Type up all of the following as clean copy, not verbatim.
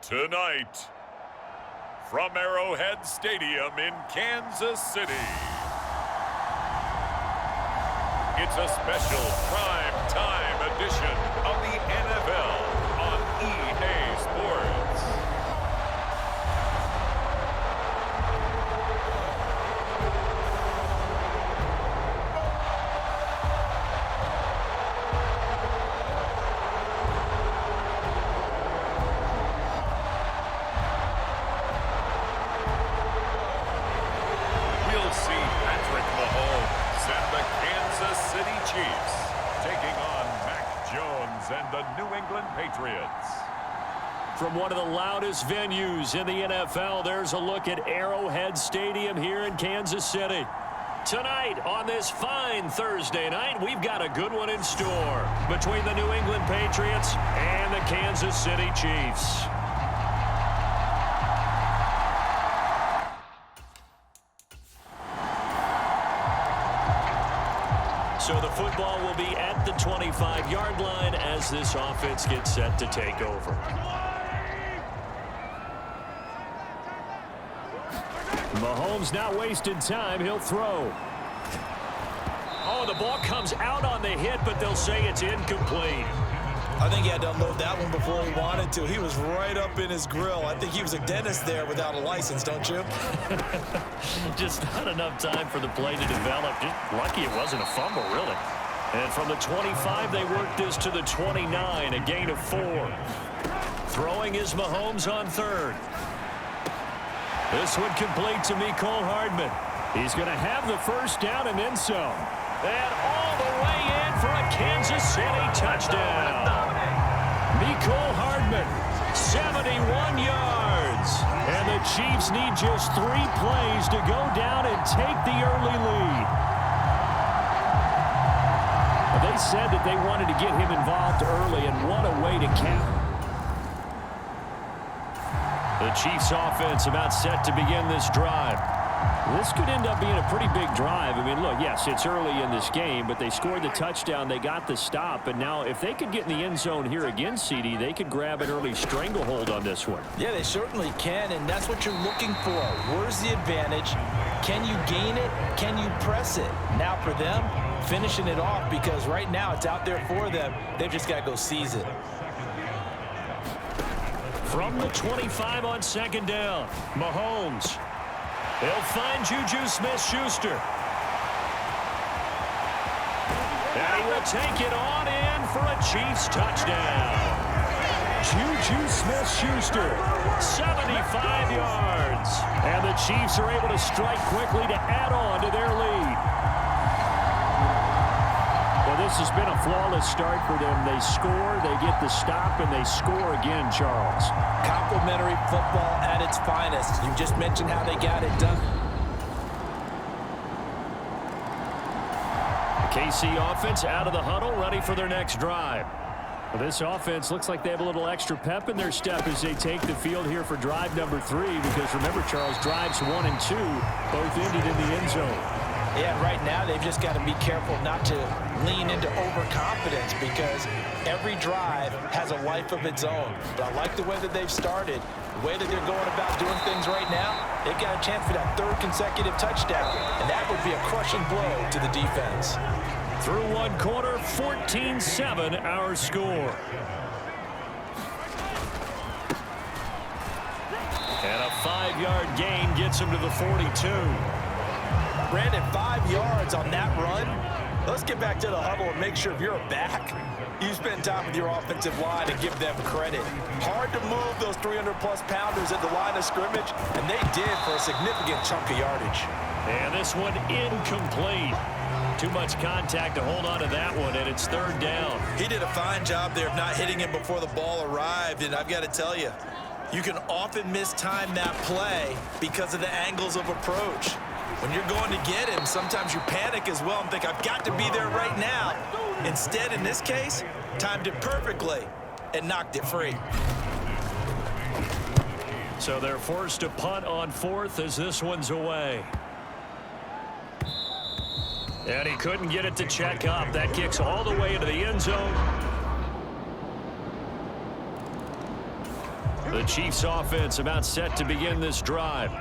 Tonight, from Arrowhead Stadium in Kansas City, it's a special prime time edition of the NFL on EA Sports. Chiefs taking on Mac Jones and the New England Patriots. From one of the loudest venues in the NFL, there's a look at Arrowhead Stadium here in Kansas City. Tonight, on this fine Thursday night, we've got a good one in store between the New England Patriots and the Kansas City Chiefs. So the football will be at the 25-yard line as this offense gets set to take over. Mahomes not wasting time. He'll throw. Oh, the ball comes out on the hit, but they'll say it's incomplete. I think he had to unload that one before he wanted to. He was right up in his grill. I think he was a dentist there without a license, don't you? Just not enough time for the play to develop. Just lucky it wasn't a fumble, really. And from the 25, they worked this to the 29, a gain of 4. Throwing is Mahomes on third. This one complete to Mecole Hardman. He's going to have the first down and then some. And all the way in for a Kansas City touchdown. Mecole Hardman, 71 yards. And the Chiefs need just 3 plays to go down and take the early lead. They said that they wanted to get him involved early, and what a way to cap. The Chiefs offense about set to begin this drive. This could end up being a pretty big drive. I mean, look, yes, it's early in this game, but they scored the touchdown. They got the stop. And now if they could get in the end zone here again, CD, they could grab an early stranglehold on this one. Yeah, they certainly can, and that's what you're looking for. Where's the advantage? Can you gain it? Can you press it? Now for them, finishing it off, because right now it's out there for them. They've just got to go seize it. From the 25 on second down, Mahomes. They'll find Juju Smith-Schuster. And he will take it on in for a Chiefs touchdown. Juju Smith-Schuster, 75 yards. And the Chiefs are able to strike quickly to add on to their lead. Well, this has been a flawless start for them. They score, they get the stop, and they score again, Charles. Complimentary football at its finest. You just mentioned how they got it done. The KC offense out of the huddle, ready for their next drive. Well, this offense looks like they have a little extra pep in their step as they take the field here for drive number 3, because remember, Charles, drives 1 and 2 both ended in the end zone. Yeah, right now they've just got to be careful not to lean into overconfidence, because every drive has a life of its own. But I like the way that they've started, the way that they're going about doing things right now. They've got a chance for that 3rd consecutive touchdown, and that would be a crushing blow to the defense. Through one quarter, 14-7 our score. And a 5-yard gain gets him to the 42. Brandon, 5 yards on that run. Let's get back to the huddle and make sure if you're a back, you spend time with your offensive line and give them credit. Hard to move those 300-plus pounders at the line of scrimmage, and they did for a significant chunk of yardage. And this one incomplete. Too much contact to hold on to that one, and it's 3rd down. He did a fine job there of not hitting him before the ball arrived, and I've got to tell you, You can often mistime that play because of the angles of approach. When you're going to get him, sometimes you panic as well and think, I've got to be there right now. Instead, in this case, timed it perfectly and knocked it free. So they're forced to punt on fourth as this one's away. And he couldn't get it to check up. That kicks all the way into the end zone. The Chiefs offense about set to begin this drive.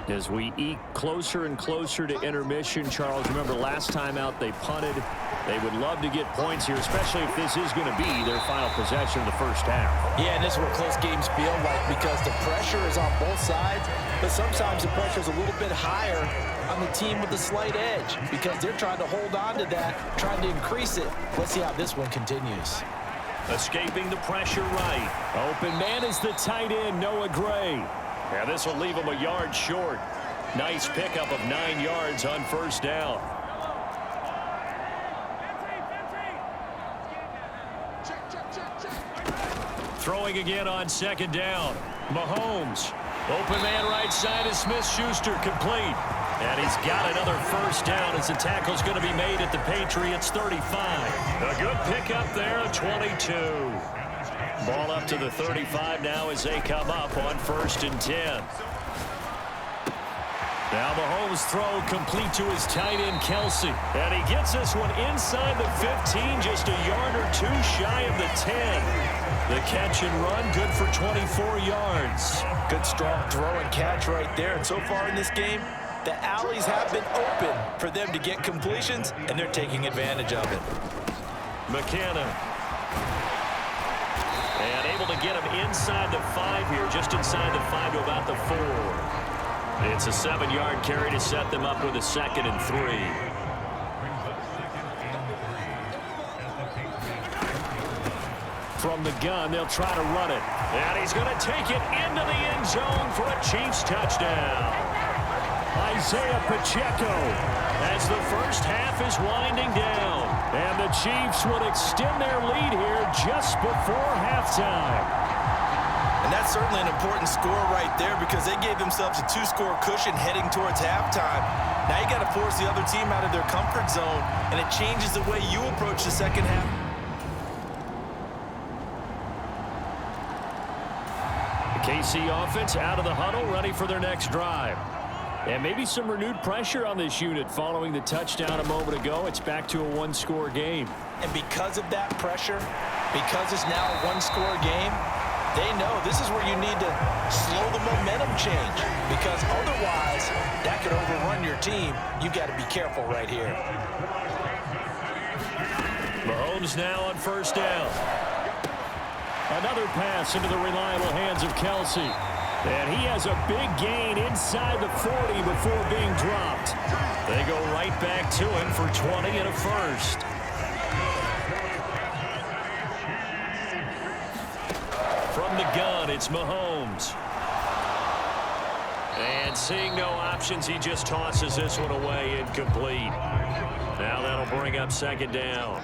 As we eke closer and closer to intermission, Charles, remember last time out they punted. They would love to get points here, especially if this is going to be their final possession of the first half. Yeah, and this is what close games feel like because the pressure is on both sides, but sometimes the pressure is a little bit higher on the team with the slight edge because they're trying to hold on to that, trying to increase it. Let's see how this one continues. Escaping the pressure right. Open man is the tight end, Noah Gray. Yeah, this will leave him a yard short. Nice pickup of 9 yards on first down. Throwing again on second down. Mahomes. Open man right side is Smith-Schuster, complete. And he's got another first down as the tackle's going to be made at the Patriots 35. A good pickup there, 22. Ball up to the 35 now as they come up on 1st and 10. Now Mahomes' throw complete to his tight end, Kelsey. And he gets this one inside the 15, just a yard or two shy of the 10. The catch and run, good for 24 yards. Good strong throw and catch right there. And so far in this game, the alleys have been open for them to get completions, and they're taking advantage of it. McKenna. And able to get him inside the 5 here, just inside the 5 to about the 4. It's a 7-yard carry to set them up with a 2nd and 3. From the gun, they'll try to run it. And he's going to take it into the end zone for a Chiefs touchdown. Isaiah Pacheco as the first half is winding down. And the Chiefs would extend their lead here just before halftime. And that's certainly an important score right there because they gave themselves a 2-score cushion heading towards halftime. Now you got to force the other team out of their comfort zone, and it changes the way you approach the second half. The KC offense out of the huddle, ready for their next drive. And maybe some renewed pressure on this unit following the touchdown a moment ago. It's back to a 1-score game. And because of that pressure, because it's now a 1-score game, they know this is where you need to slow the momentum change because otherwise that could overrun your team. You've got to be careful right here. Mahomes now on first down. Another pass into the reliable hands of Kelsey. And he has a big gain inside the 40 before being dropped. They go right back to him for 20 and a first. From the gun, it's Mahomes. And seeing no options, he just tosses this one away, incomplete. Now that'll bring up second down.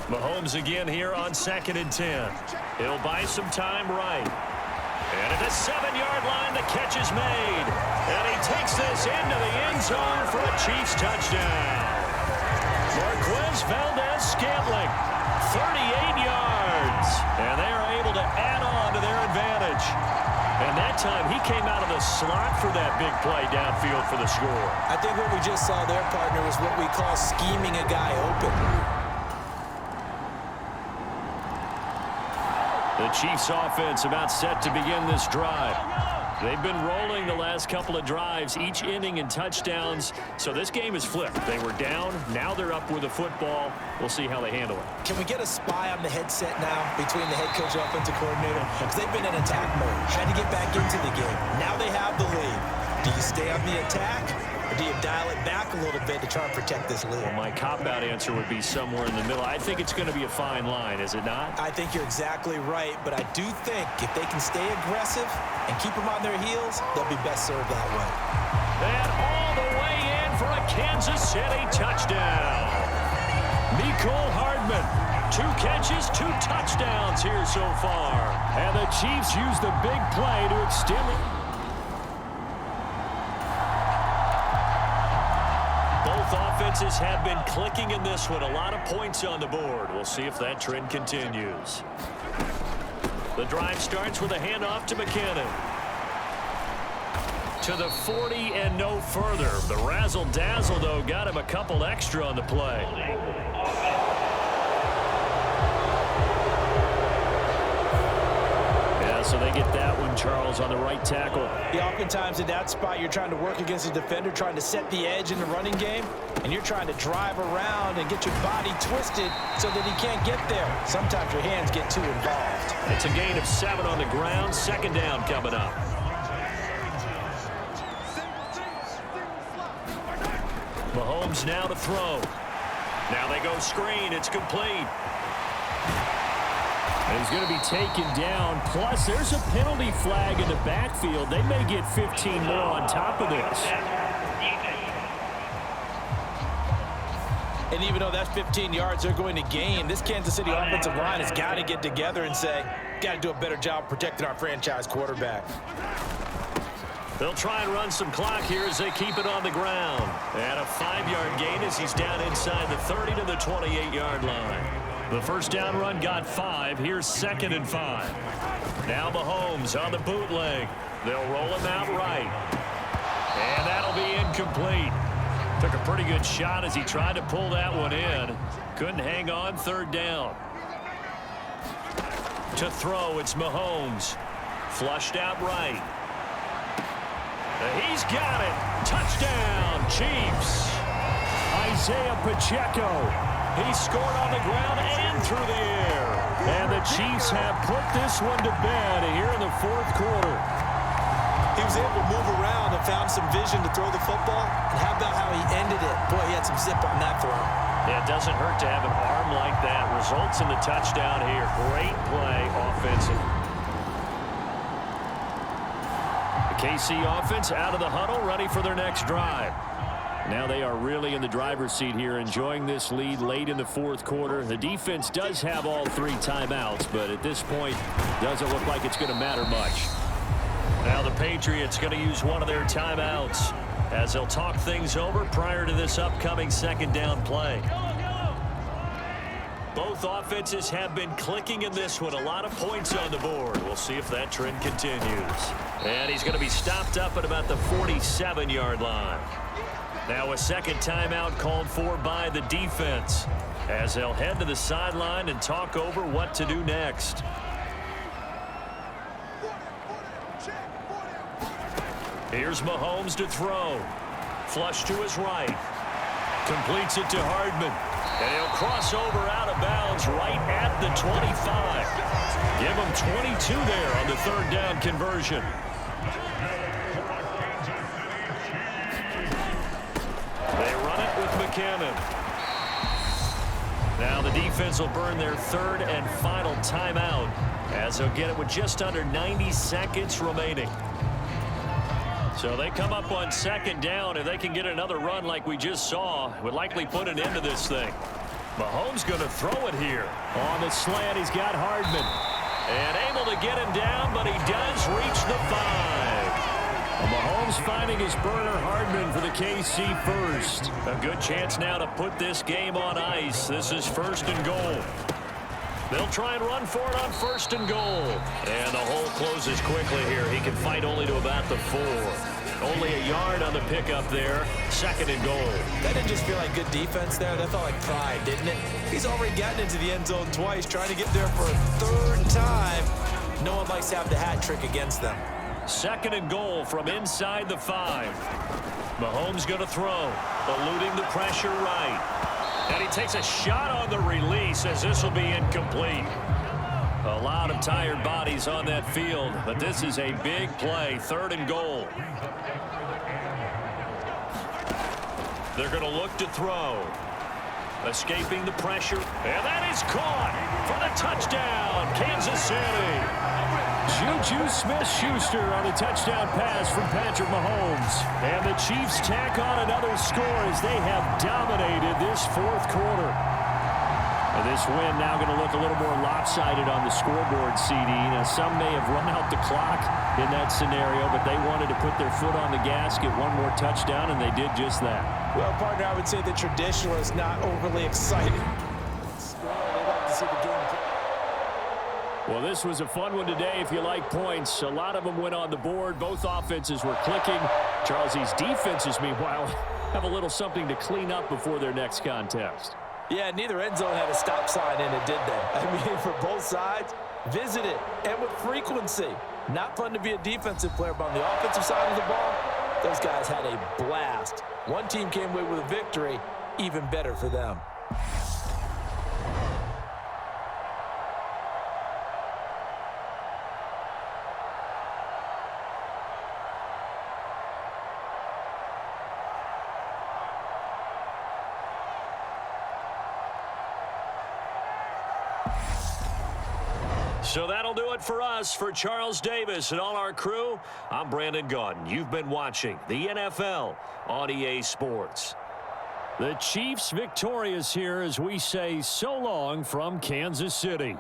Mahomes again here on 2nd and 10. He'll buy some time right. And at the 7-yard line, the catch is made. And he takes this into the end zone for a Chiefs touchdown. Marquez Valdez-Scantling, 38 yards. And they are able to add on to their advantage. And that time, he came out of the slot for that big play downfield for the score. I think what we just saw there, partner, was what we call scheming a guy open. The Chiefs offense about set to begin this drive. They've been rolling the last couple of drives, each ending in touchdowns. So this game is flipped. They were down. Now they're up with the football. We'll see how they handle it. Can we get a spy on the headset now between the head coach and offensive coordinator? Because they've been in attack mode, trying to get back into the game. Now they have the lead. Do you stay on the attack? Or do you dial it back a little bit to try and protect this lead? Well, my cop-out answer would be somewhere in the middle. I think it's going to be a fine line, is it not? I think you're exactly right, but I do think if they can stay aggressive and keep them on their heels, they'll be best served that way. And all the way in for a Kansas City touchdown. Mecole Hardman 2 catches, 2 touchdowns here so far. And the Chiefs use the big play to extend it. Both offenses have been clicking in this one. A lot of points on the board. We'll see if that trend continues. The drive starts with a handoff to McKinnon. To the 40 and no further. The razzle-dazzle, though, got him a couple extra on the play. Yeah, so they get that one, Charles, on the right tackle. Yeah, oftentimes in that spot, you're trying to work against a defender, trying to set the edge in the running game, and you're trying to drive around and get your body twisted so that he can't get there. Sometimes your hands get too involved. It's a gain of 7 on the ground. 2nd down coming up. Mahomes now to throw. Now they go screen. It's complete. And he's going to be taken down. Plus, there's a penalty flag in the backfield. They may get 15 more on top of this. And even though that's 15 yards they're going to gain, this Kansas City offensive line has got to get together and say, got to do a better job protecting our franchise quarterback. They'll try and run some clock here as they keep it on the ground. And a 5-yard gain as he's down inside the 30 to the 28-yard line. The first down run got 5. Here's 2nd and 5. Now Mahomes on the bootleg. They'll roll him out right. And that'll be incomplete. Took a pretty good shot as he tried to pull that one in. Couldn't hang on. 3rd down. To throw, it's Mahomes. Flushed out right. He's got it. Touchdown, Chiefs. Isaiah Pacheco. He scored on the ground and through the air. And the Chiefs have put this one to bed here in the 4th quarter. He was able to move around and found some vision to throw the football. And how about how he ended it? Boy, he had some zip on that throw. Yeah, it doesn't hurt to have an arm like that. Results in the touchdown here. Great play offensive. KC offense out of the huddle, ready for their next drive. Now they are really in the driver's seat here, enjoying this lead late in the 4th quarter. The defense does have all 3 timeouts, but at this point, doesn't look like it's going to matter much. Now the Patriots going to use one of their timeouts as they'll talk things over prior to this upcoming 2nd down play. Both offenses have been clicking in this one. A lot of points on the board. We'll see if that trend continues. And he's going to be stopped up at about the 47-yard line. Now a 2nd timeout called for by the defense as they'll head to the sideline and talk over what to do next. Here's Mahomes to throw. Flush to his right. Completes it to Hardman. And he'll cross over out of bounds right at the 25. Give him 22 there on the 3rd down conversion. They run it with McKinnon. Now the defense will burn their 3rd and final timeout as they'll get it with just under 90 seconds remaining. So they come up on 2nd down. If they can get another run like we just saw, would likely put an end to this thing. Mahomes going to throw it here. On the slant, he's got Hardman. And able to get him down, but he does reach the 5. Mahomes finding his burner Hardman for the KC first. A good chance now to put this game on ice. This is 1st and goal. They'll try and run for it on 1st and goal. And the hole closes quickly here. He can fight only to about the 4. Only a yard on the pickup there. 2nd and goal. That didn't just feel like good defense there. That felt like pride, didn't it? He's already gotten into the end zone twice, trying to get there for a 3rd time. No one likes to have the hat trick against them. 2nd and goal from inside the 5. Mahomes going to throw. Eluding the pressure right. And he takes a shot on the release as this will be incomplete. A lot of tired bodies on that field, but this is a big play. 3rd and goal. They're going to look to throw. Escaping the pressure. And that is caught for the touchdown, Kansas City. Juju Smith-Schuster on the touchdown pass from Patrick Mahomes. And the Chiefs tack on another score as they have dominated this 4th quarter. And This win now going to look a little more lopsided on the scoreboard, CD. Now, some may have run out the clock in that scenario, but they wanted to put their foot on the gas, get one more touchdown, and they did just that. Well, partner, I would say the traditionalists not overly excited. They'd like to see the game. Well, this was a fun one today if you like points. A lot of them went on the board. Both offenses were clicking. Charles's defenses, meanwhile, have a little something to clean up before their next contest. Yeah, neither end zone had a stop sign in it, did they? I mean, for both sides, visit it, and with frequency. Not fun to be a defensive player, but on the offensive side of the ball, those guys had a blast. One team came away with a victory, even better for them. So that'll do it for us. For Charles Davis and all our crew, I'm Brandon Gaudin. You've been watching the NFL on EA Sports. The Chiefs victorious here as we say so long from Kansas City.